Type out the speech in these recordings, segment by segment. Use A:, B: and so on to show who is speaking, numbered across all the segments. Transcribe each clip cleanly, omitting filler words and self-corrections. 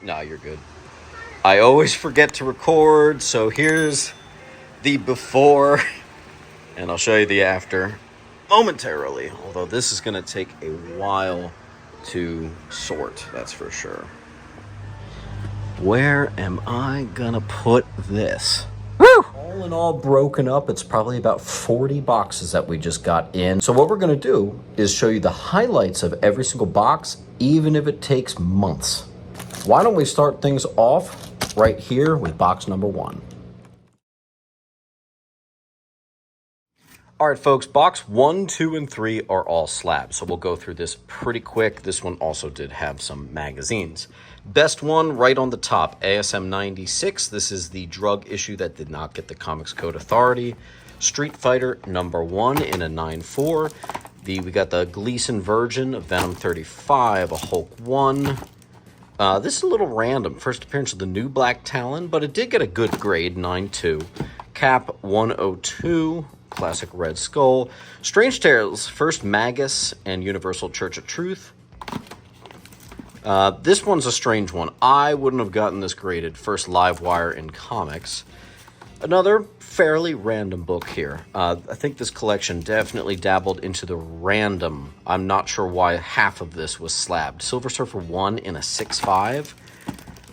A: No, you're good. I always forget to record, so here's the before, and I'll show you the after momentarily. Although this is going to take a while to sort, that's for sure. Where am I going to put this? Woo! All in all, broken up, it's probably about 40 boxes that we just got in. So what we're going to do is show you the highlights of every single box, even if it takes months. Why don't we start things off right here with box number 1. All right, folks, box 1, 2, and 3 are all slabs, so we'll go through this pretty quick. This one also did have some magazines. Best one right on the top, ASM 96. This is the drug issue that did not get the Comics Code Authority. Street Fighter number 1 in a 9.4. We got the Gleason Virgin, a Venom 35, a Hulk 1. This is a little random. First appearance of the new Black Talon, but it did get a good grade, 9.2. Cap 102. Classic Red Skull. Strange Tales, first Magus and Universal Church of Truth. This one's a strange one. I wouldn't have gotten this graded. First Livewire in comics. Another fairly random book here. I think this collection definitely dabbled into the random. I'm not sure why half of this was slabbed. Silver Surfer 1 in a 6.5.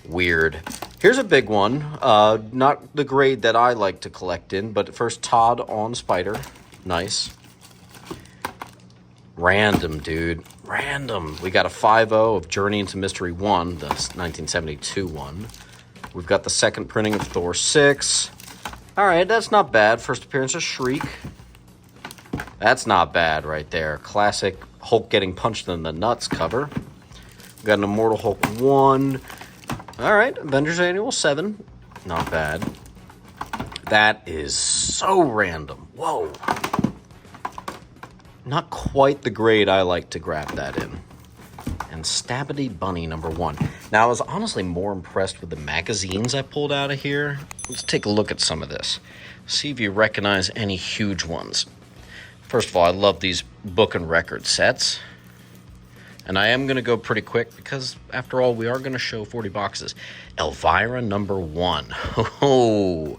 A: Weird. Here's a big one. Not the grade that I like to collect in, but first Todd on Spider. Nice. Random, dude. Random. We got a 5.0 of Journey into Mystery 1, the 1972 one. We've got the second printing of Thor 6. All right, that's not bad. First appearance of Shriek. That's not bad right there. Classic Hulk getting punched in the nuts cover. We got an Immortal Hulk 1. All right, Avengers Annual 7. Not bad. That is so random. Whoa. Not quite the grade I like to grab that in. And Stabbity Bunny number 1. Now, I was honestly more impressed with the magazines I pulled out of here. Let's take a look at some of this. See if you recognize any huge ones. First of all, I love these book and record sets. And I am going to go pretty quick because, after all, we are going to show 40 boxes. Elvira number 1. Oh,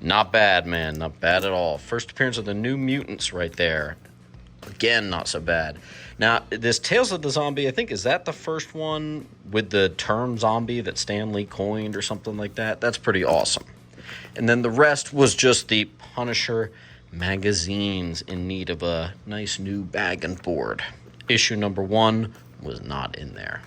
A: not bad, man. Not bad at all. First appearance of the New Mutants right there. Again, not so bad. Now, this Tales of the Zombie, I think, is that the first one with the term zombie that Stan Lee coined or something like that? That's pretty awesome. And then the rest was just the Punisher magazines in need of a nice new bag and board. Issue number 1 was not in there.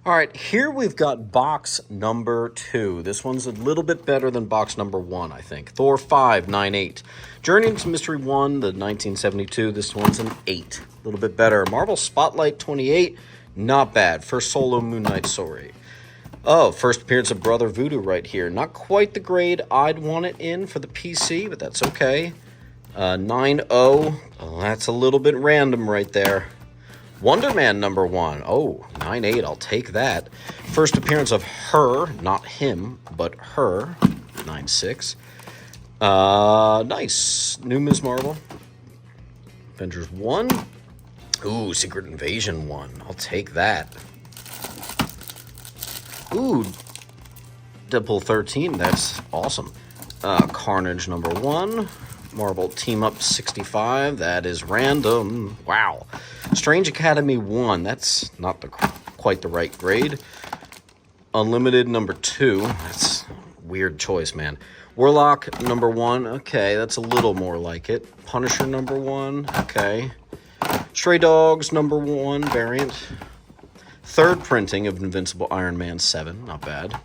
A: All right, here we've got box number 2. This one's a little bit better than box number 1, I think. Thor 5, 9.8. Journey into Mystery 1, the 1972. This one's an 8. A little bit better. Marvel Spotlight 28, not bad. First solo Moon Knight story. Oh, first appearance of Brother Voodoo right here. Not quite the grade I'd want it in for the PC, but that's okay. 9.0. Oh, that's a little bit random right there. Wonder Man number 1. Oh, 9.8. I'll take that. First appearance of her, not him, but her. 9.6. Nice. New Ms. Marvel. Avengers 1. Ooh, Secret Invasion 1. I'll take that. Ooh, Deadpool 13. That's awesome. Carnage number 1. Marvel Team Up 65. That is random. Wow. Strange Academy 1. That's not quite the right grade. Unlimited number 2. That's a weird choice, man. Warlock number 1. Okay, that's a little more like it. Punisher number 1. Okay. Stray Dogs number 1 variant. Third printing of Invincible Iron Man 7. Not bad.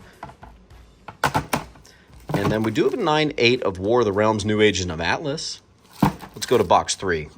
A: And then we do have a 9.8 of War of the Realms, New Agent of Atlas. Let's go to box 3.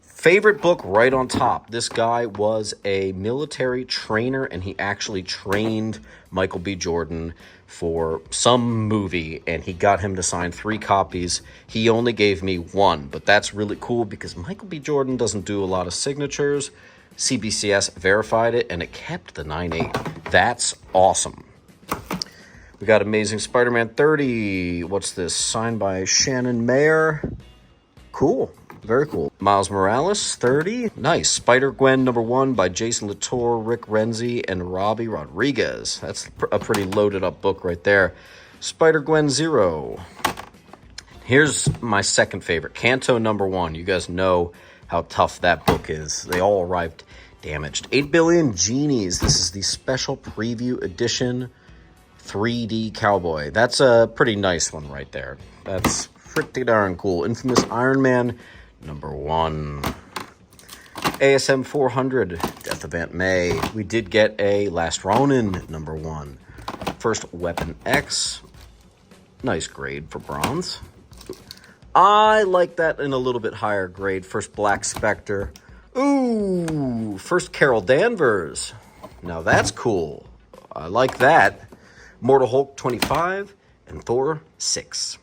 A: Favorite book right on top. This guy was a military trainer, and he actually trained Michael B. Jordan for some movie, and he got him to sign 3 copies. He only gave me 1, but that's really cool because Michael B. Jordan doesn't do a lot of signatures. CBCS verified it, and it kept the 9.8. That's awesome. We got Amazing Spider-Man 30. What's this? Signed by Shannon Mayer. Cool. Very cool. Miles Morales, 30. Nice. Spider-Gwen #1 by Jason Latour, Rick Renzi, and Robbie Rodriguez. That's a pretty loaded up book right there. Spider-Gwen 0. Here's my second favorite, Kanto #1. You guys know how tough that book is. They all arrived damaged. 8 Billion Genies. This is the special preview edition 3D Cowboy. That's a pretty nice one right there. That's pretty darn cool. Infamous Iron Man #1. ASM 400, Death of Aunt May. We did get a Last Ronin #1. First Weapon X. Nice grade for bronze. I like that in a little bit higher grade. First Black Spectre. Ooh, first Carol Danvers. Now that's cool. I like that. Mortal Hulk 25 and Thor 6.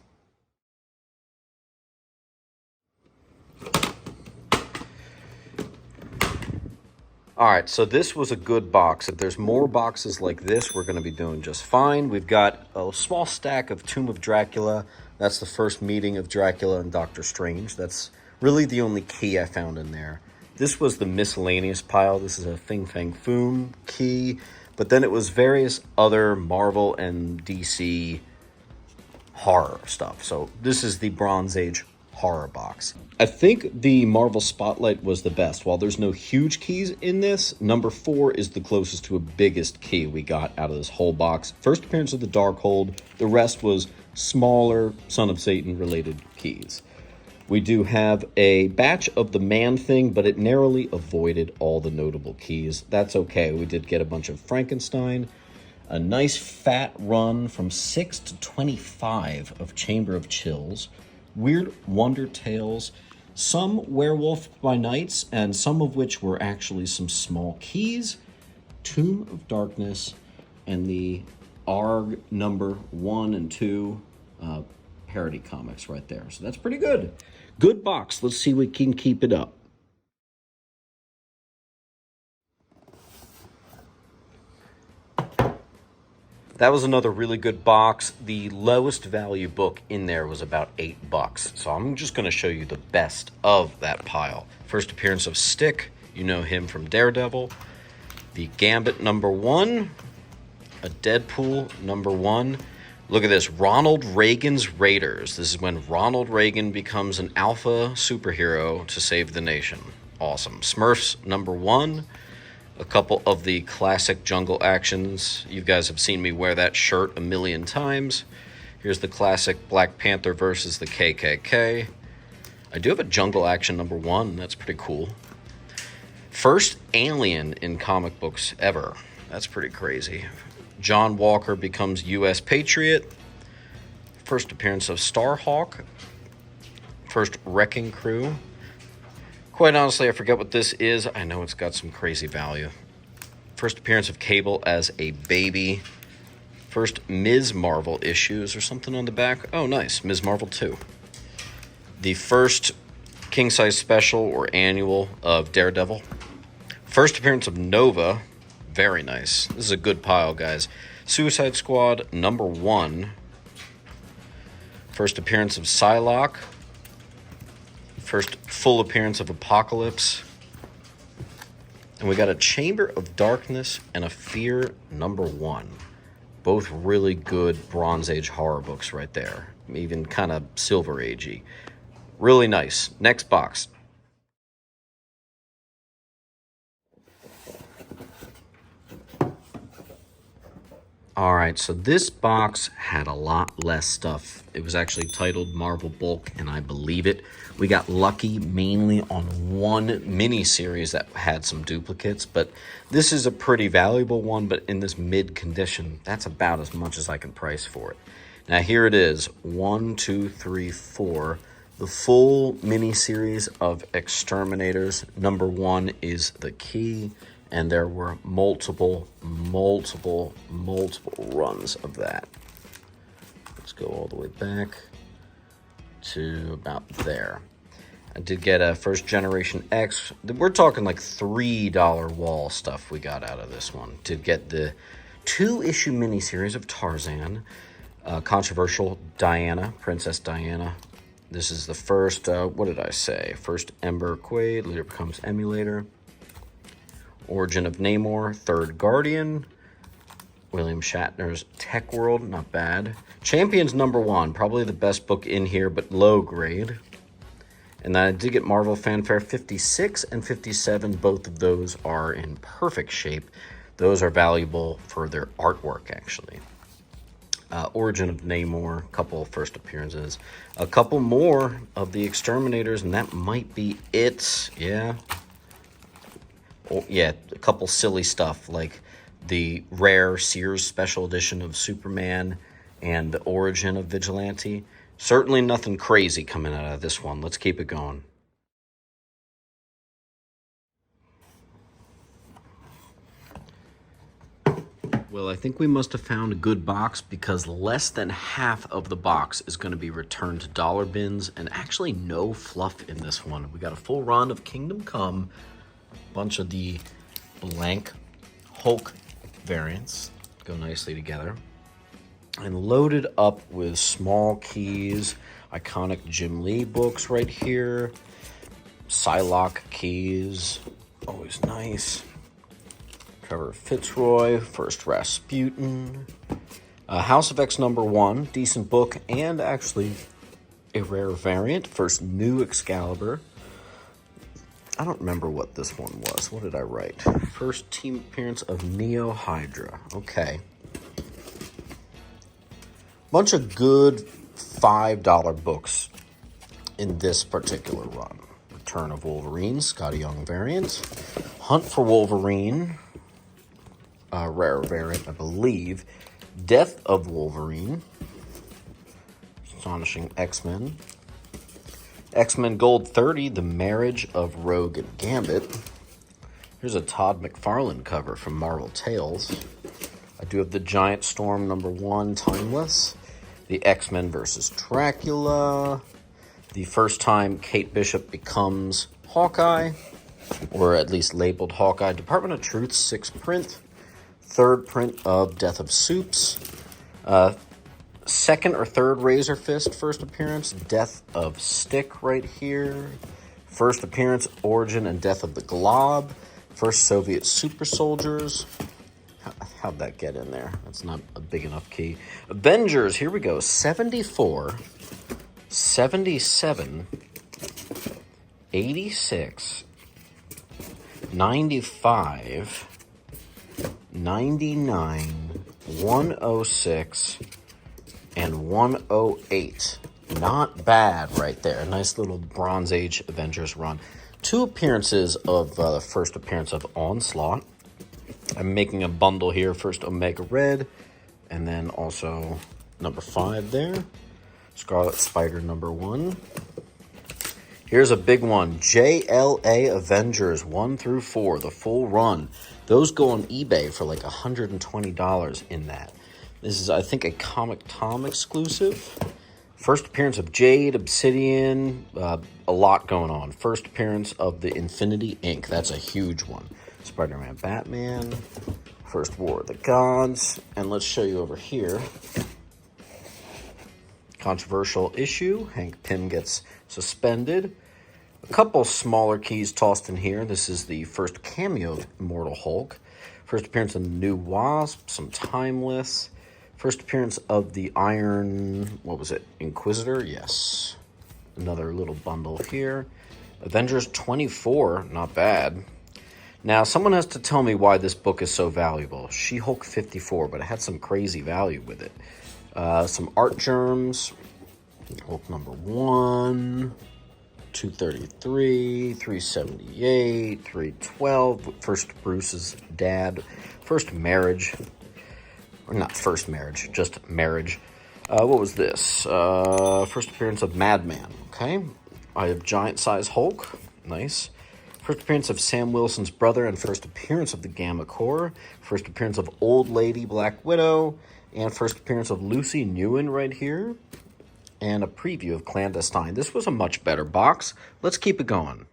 A: All right, so this was a good box. If there's more boxes like this, we're going to be doing just fine. We've got a small stack of Tomb of Dracula. That's the first meeting of Dracula and Doctor Strange. That's really the only key I found in there. This was the miscellaneous pile. This is a Fing Fang Foom key. But then it was various other Marvel and DC horror stuff. So this is the Bronze Age horror box. I think the Marvel Spotlight was the best. While there's no huge keys in this, #4 is the closest to a biggest key we got out of this whole box. First appearance of the Darkhold. The rest was smaller Son of Satan related keys. We do have a batch of the Man-Thing, but it narrowly avoided all the notable keys. That's okay. We did get a bunch of Frankenstein, a nice fat run from 6 to 25 of Chamber of Chills, Weird Wonder Tales, some Werewolf by Nights, and some of which were actually some small keys, Tomb of Darkness, and the ARG #1 and 2 parody comics right there. So that's pretty good. Good box. Let's see if we can keep it up. That was another really good box. The lowest value book in there was about $8. So I'm just going to show you the best of that pile. First appearance of Stick. You know him from Daredevil. The Gambit #1. A Deadpool #1. Look at this. Ronald Reagan's Raiders. This is when Ronald Reagan becomes an alpha superhero to save the nation. Awesome. Smurfs #1. A couple of the classic Jungle Actions. You guys have seen me wear that shirt a million times. Here's the classic Black Panther versus the KKK. I do have a Jungle Action #1. That's pretty cool. First alien in comic books ever. That's pretty crazy. John Walker becomes U.S. Patriot. First appearance of Starhawk. First Wrecking Crew. Quite honestly, I forget what this is. I know it's got some crazy value. First appearance of Cable as a baby. First Ms. Marvel issues or something on the back. Oh, nice. Ms. Marvel 2. The first king-size special or annual of Daredevil. First appearance of Nova. Very nice. This is a good pile, guys. Suicide Squad #1. First appearance of Psylocke. First full appearance of Apocalypse. And we got a Chamber of Darkness and a Fear #1. Both really good Bronze Age horror books right there. Even kind of Silver Agey. Really nice. Next box. All right, so this box had a lot less stuff. It was actually titled Marvel Bulk, and I believe it. We got lucky mainly on one mini-series that had some duplicates, but this is a pretty valuable one, but in this mid-condition, that's about as much as I can price for it. Now, here it is. 1, 2, 3, 4. The full mini-series of Exterminators. #1 is the key. And there were multiple runs of that. Let's go all the way back to about there. I did get a First Generation X. We're talking like $3 wall stuff we got out of this one. Did get the 2-issue miniseries of Tarzan. Controversial Diana, Princess Diana. This is the first, what did I say? First Ember Quaid, later becomes Emulator. Origin of Namor, Third Guardian. William Shatner's Tech World, not bad. Champions #1, probably the best book in here, but low grade. And then I did get Marvel Fanfare 56 and 57. Both of those are in perfect shape. Those are valuable for their artwork, actually. Origin of Namor, a couple first appearances. A couple more of the Exterminators, and that might be it. Yeah. Oh, yeah, a couple silly stuff, like the rare Sears Special Edition of Superman and the Origin of Vigilante. Certainly nothing crazy coming out of this one. Let's keep it going. Well, I think we must have found a good box because less than half of the box is going to be returned to dollar bins, and actually no fluff in this one. We got a full run of Kingdom Come, a bunch of the blank Hulk variants, go nicely together, and loaded up with small keys, iconic Jim Lee books right here, Psylocke keys, always nice. Trevor Fitzroy, First Rasputin. House of X #1, decent book, and actually a rare variant. First New Excalibur. I don't remember what this one was. What did I write? First team appearance of Neo Hydra. Okay. Bunch of good $5 books in this particular run. Return of Wolverine, Scotty Young variant. Hunt for Wolverine. Rare variant, I believe. Death of Wolverine. Astonishing X-Men. X-Men Gold 30, The Marriage of Rogue and Gambit. Here's a Todd McFarlane cover from Marvel Tales. I do have the Giant Storm #1, Timeless. The X-Men versus Dracula. The first time Kate Bishop becomes Hawkeye, or at least labeled Hawkeye. Department of Truth 6th print. Third print of Death of Soups. Second or third Razor Fist first appearance. Death of Stick right here. First appearance, Origin and Death of the Glob. First Soviet Super Soldiers. How'd that get in there? That's not a big enough key. Avengers, here we go. 74, 77, 86, 95, 99, 106, and 108. Not bad right there. Nice little Bronze Age Avengers run. Two appearances of the first appearance of Onslaught. I'm making a bundle here. First Omega Red, and then also #5 there. Scarlet Spider #1. Here's a big one. JLA Avengers 1 through 4, the full run. Those go on eBay for like $120 in that. This is, I think, a Comic Tom exclusive. First appearance of Jade, Obsidian, a lot going on. First appearance of the Infinity Inc. That's a huge one. Spider-Man, Batman, First War of the Gods, and let's show you over here. Controversial issue. Hank Pym gets suspended. A couple smaller keys tossed in here. This is the first cameo of Immortal Hulk. First appearance of the New Wasp, some Timeless. First appearance of the Iron, what was it, Inquisitor? Yes. Another little bundle here. Avengers 24, not bad. Now, someone has to tell me why this book is so valuable. She-Hulk 54, but it had some crazy value with it. Some art germs. Hulk #1, 233, 378, 312. First Bruce's dad. First marriage. Or not first marriage, just marriage. What was this? First appearance of Madman. Okay. I have Giant Size Hulk. Nice. First appearance of Sam Wilson's brother and first appearance of the Gamma Corps. First appearance of Old Lady Black Widow. And first appearance of Lucy Nguyen right here. And a preview of Clandestine. This was a much better box. Let's keep it going.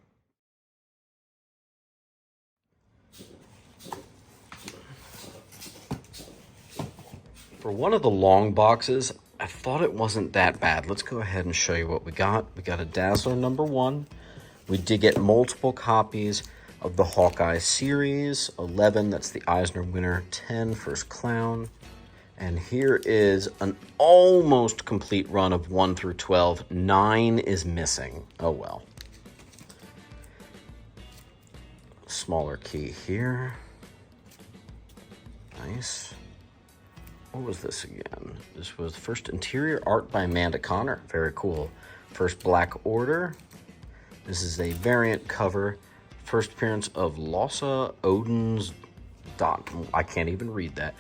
A: For one of the long boxes, I thought it wasn't that bad. Let's go ahead and show you what we got. We got a Dazzler number 1. We did get multiple copies of the Hawkeye series. 11, that's the Eisner winner. 10, First Clown. And here is an almost complete run of 1 through 12. 9 is missing. Oh well. Smaller key here. Nice. What was this again? This was first interior art by Amanda Connor. Very cool. First Black Order. This is a variant cover. First appearance of Lossa Odin's Dot. I can't even read that.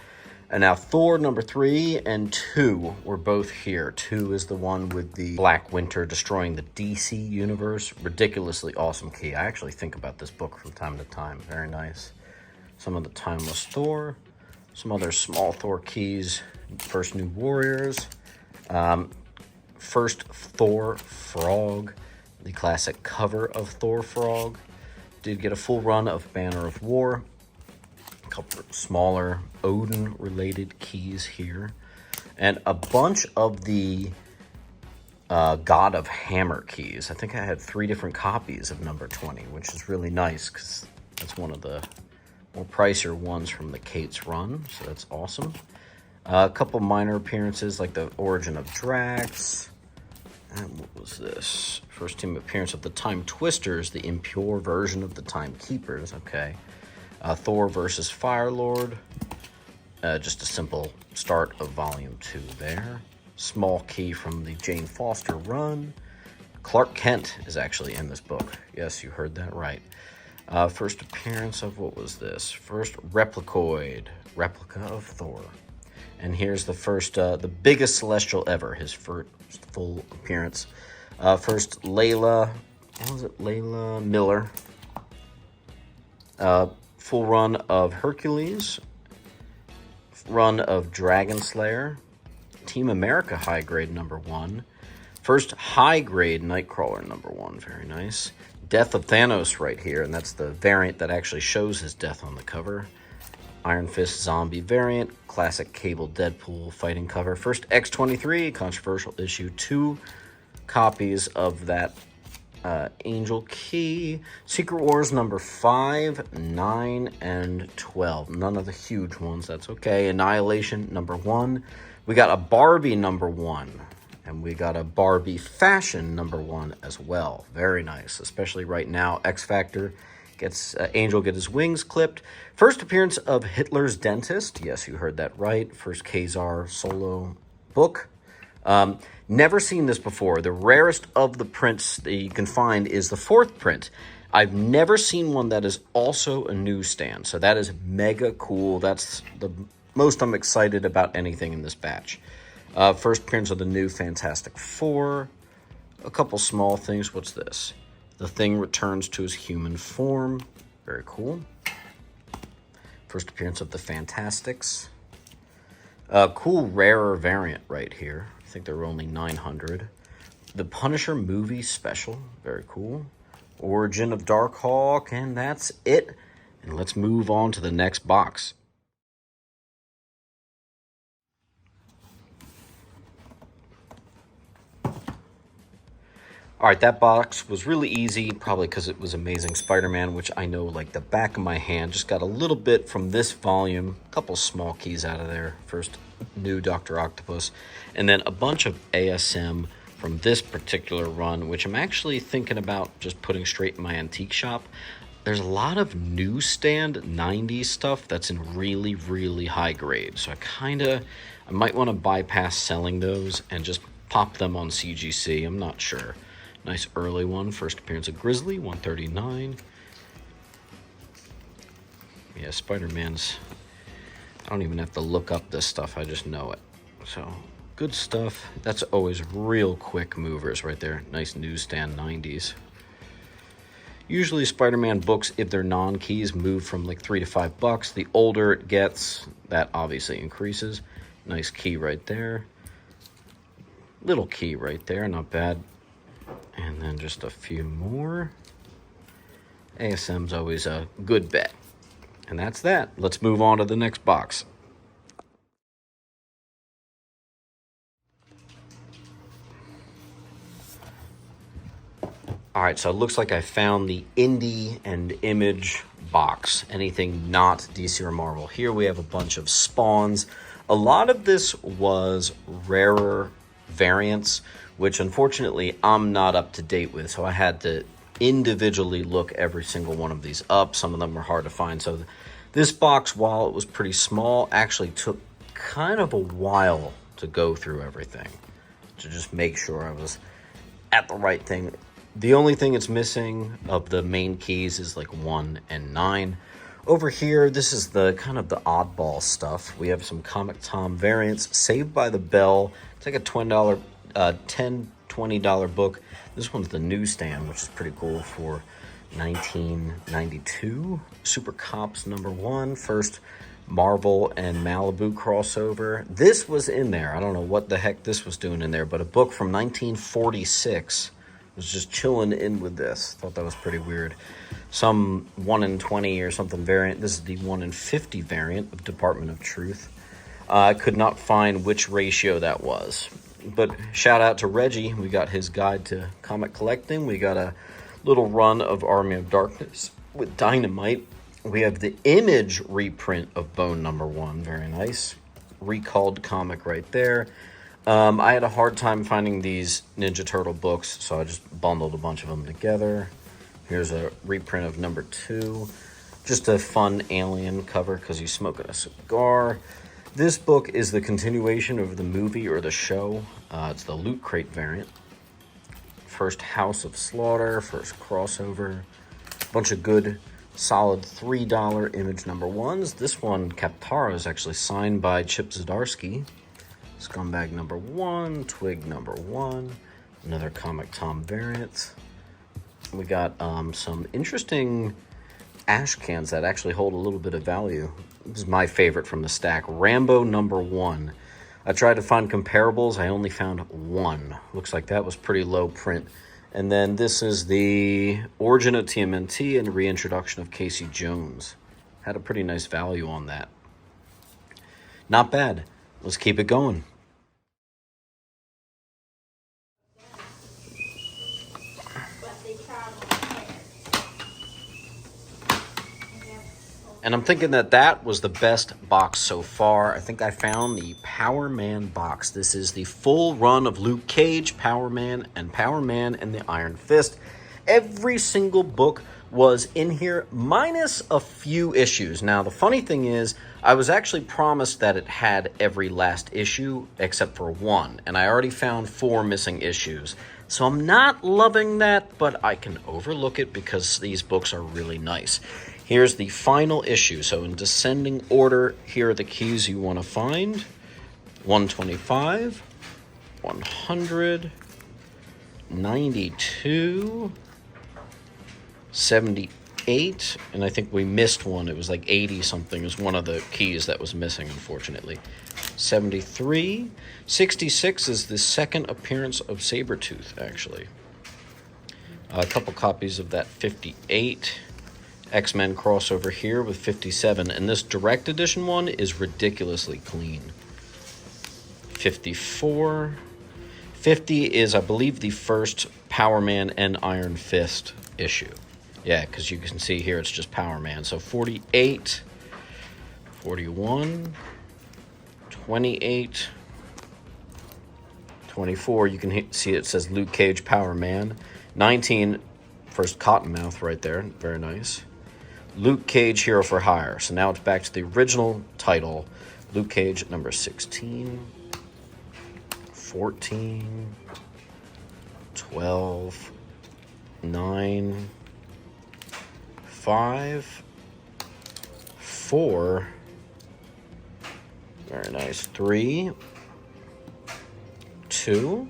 A: And now Thor number 3 and 2 were both here. 2 is the one with the Black Winter destroying the DC universe. Ridiculously awesome key. I actually think about this book from time to time. Very nice. Some of the Timeless Thor. Some other small Thor keys. First New Warriors. First Thor Frog. The classic cover of Thor Frog. Did get a full run of Banner of War. A couple of smaller Odin-related keys here. And a bunch of the God of Hammer keys. I think I had 3 different copies of number 20, which is really nice because that's one of the more pricier ones from the Kate's run, so that's awesome. A couple minor appearances like the Origin of Drax. And what was this? First team appearance of the Time Twisters, the impure version of the Time Keepers. Okay. Thor versus Firelord. Just a simple start of Volume 2 there. Small key from the Jane Foster run. Clark Kent is actually in this book. Yes, you heard that right. First appearance of, what was this? First Replicoid, replica of Thor. And here's the first, the biggest Celestial ever, his first full appearance. First Layla, what was it? Layla Miller. Full run of Hercules. Run of Dragon Slayer. Team America high grade number 1. First high grade Nightcrawler number 1, very nice. Death of Thanos right here, and that's the variant that actually shows his death on the cover. Iron Fist zombie variant, classic Cable Deadpool fighting cover. First X-23, controversial issue. 2 copies of that Angel Key. Secret Wars number 5, 9, and 12. None of the huge ones, that's okay. Annihilation number 1. We got a Barbie number 1. And we got a Barbie Fashion number 1 as well. Very nice, especially right now. X Factor gets Angel get his wings clipped. First appearance of Hitler's Dentist. Yes, you heard that right. First Kazar solo book. Never seen this before. The rarest of the prints that you can find is the 4th print. I've never seen one that is also a newsstand. So that is mega cool. That's the most I'm excited about anything in this batch. First appearance of the new Fantastic Four. A couple small things. What's this? The Thing returns to his human form. Very cool. First appearance of the Fantastics. Cool, rarer variant right here. I think there were only 900. The Punisher movie special. Very cool. Origin of Darkhawk, and that's it. And let's move on to the next box. All right, that box was really easy, probably because it was Amazing Spider-Man, which I know like the back of my hand. Just got a little bit from this volume, a couple small keys out of there. First, new Dr. Octopus, and then a bunch of ASM from this particular run, which I'm actually thinking about just putting straight in my antique shop. There's a lot of newsstand 90s stuff that's in really, really high grade. So I might want to bypass selling those and just pop them on CGC. I'm not sure. Nice early one. First appearance of Grizzly, 139. Yeah, Spider-Man's... I don't even have to look up this stuff. I just know it. So, good stuff. That's always real quick movers right there. Nice newsstand 90s. Usually Spider-Man books, if they're non-keys, move from like $3 to $5. The older it gets, that obviously increases. Nice key right there. Little key right there, not bad. And then just a few more. ASM's always a good bet. And that's that. Let's move on to the next box. All right, so it looks like I found the Indie and Image box. Anything not DC or Marvel. Here we have a bunch of Spawns. A lot of this was rarer variants, which unfortunately I'm not up to date with. So I had to individually look every single one of these up. Some of them were hard to find. So this box, while it was pretty small, actually took kind of a while to go through everything to just make sure I was at the right thing. The only thing it's missing of the main keys is like 1 and 9. Over here, this is the kind of the oddball stuff. We have some Comic Tom variants. Saved by the Bell. It's like a $20, $20 book. This one's the newsstand, which is pretty cool, for 1992. Super Cops #1, first Marvel and Malibu crossover. This was in there. I don't know what the heck this was doing in there, but a book from 1946 was just chilling in with this. Thought that was pretty weird. Some 1 in 20 or something variant. This is the 1 in 50 variant of Department of Truth. I could not find which ratio that was. But shout out to Reggie. We got his guide to comic collecting. We got a little run of Army of Darkness with Dynamite. We have the Image reprint of Bone #1. Very nice. Recalled comic right there. I had a hard time finding these Ninja Turtle books, so I just bundled a bunch of them together. Here's a reprint of #2. Just a fun alien cover because he's smoking a cigar. This book is the continuation of the movie or the show. It's the Loot Crate variant. First House of Slaughter, first crossover. Bunch of good, solid $3 Image #1s. This one, Kaptara, is actually signed by Chip Zdarsky. Scumbag #1, Twig #1, another Comic Tom variant. We got some interesting ash cans that actually hold a little bit of value. This is my favorite from the stack, Rambo #1. I tried to find comparables. I only found one. Looks like that was pretty low print. And then this is the Origin of TMNT and reintroduction of Casey Jones. Had a pretty nice value on that. Not bad. Let's keep it going. And I'm thinking that that was the best box so far. I think I found the Power Man box. This is the full run of Luke Cage, Power Man and the Iron Fist. Every single book was in here, minus a few issues. Now, the funny thing is, I was actually promised that it had every last issue except for one, and I already found 4 missing issues. So I'm not loving that, but I can overlook it because these books are really nice. Here's the final issue. So in descending order, here are the keys you want to find. 125, 100, 92, 78, and I think we missed one. It was like 80 something is one of the keys that was missing, unfortunately. 73, 66 is the second appearance of Sabretooth, actually. A couple copies of that 58. X-Men crossover here with 57, and this direct edition one is ridiculously clean. 54. 50 is, I believe, the first Power Man and Iron Fist issue. Yeah, because you can see here it's just Power Man. So 48, 41, 28, 24. You can see it says Luke Cage, Power Man. 19, first Cottonmouth right there. Very nice. Luke Cage, Hero for Hire. So now it's back to the original title. Luke Cage, number 16, 14, 12, 9, 5, 4, very nice, 3, 2,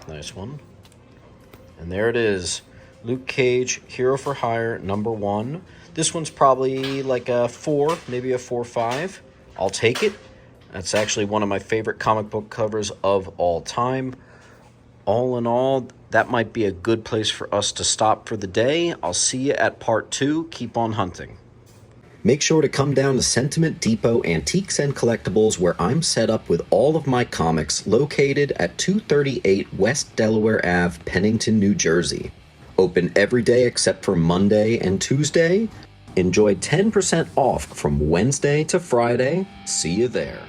A: nice one, and there it is. Luke Cage, Hero for Hire, number 1. This one's probably like a 4, maybe a 4.5. I'll take it. That's actually one of my favorite comic book covers of all time. All in all, that might be a good place for us to stop for the day. I'll see you at part 2. Keep on hunting. Make sure to come down to Sentiment Depot Antiques and Collectibles, where I'm set up with all of my comics, located at 238 West Delaware Ave, Pennington, New Jersey.
B: Open every day except for Monday and Tuesday. Enjoy 10% off from Wednesday to Friday. See you there.